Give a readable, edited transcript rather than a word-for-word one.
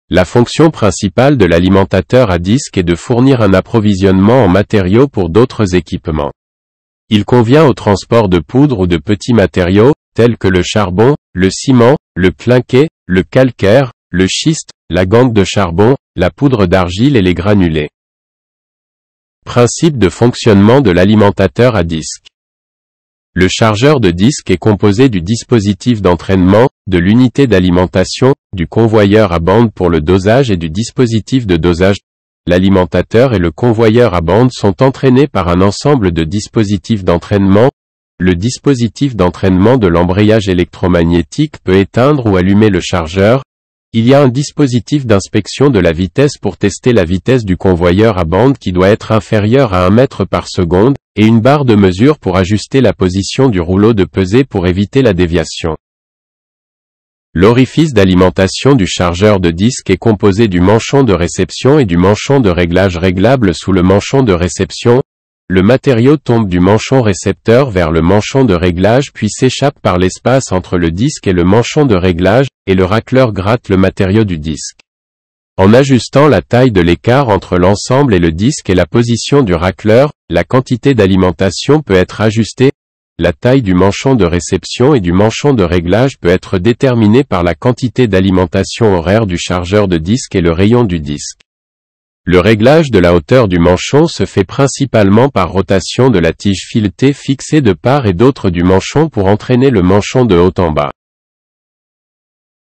La fonction principale de l'alimentateur à disque est de fournir un approvisionnement en matériaux pour d'autres équipements. Il convient au transport de poudre ou de petits matériaux, tels que le charbon, le ciment, le clinquet, le calcaire, le schiste, la gangue de charbon, la poudre d'argile et les granulés. Principe de fonctionnement de l'alimentateur à disque. Le chargeur de disque est composé du dispositif d'entraînement, de l'unité d'alimentation, du convoyeur à bande pour le dosage et du dispositif de dosage. L'alimentateur et le convoyeur à bande sont entraînés par un ensemble de dispositifs d'entraînement. Le dispositif d'entraînement de l'embrayage électromagnétique peut éteindre ou allumer le chargeur. Il y a un dispositif d'inspection de la vitesse pour tester la vitesse du convoyeur à bande qui doit être inférieure à 1 mètre par seconde, et une barre de mesure pour ajuster la position du rouleau de pesée pour éviter la déviation. L'orifice d'alimentation du chargeur de disque est composé du manchon de réception et du manchon de réglage réglable sous le manchon de réception. Le matériau tombe du manchon récepteur vers le manchon de réglage puis s'échappe par l'espace entre le disque et le manchon de réglage, et le racleur gratte le matériau du disque. En ajustant la taille de l'écart entre l'ensemble et le disque et la position du racleur, la quantité d'alimentation peut être ajustée. La taille du manchon de réception et du manchon de réglage peut être déterminée par la quantité d'alimentation horaire du chargeur de disque et le rayon du disque. Le réglage de la hauteur du manchon se fait principalement par rotation de la tige filetée fixée de part et d'autre du manchon pour entraîner le manchon de haut en bas.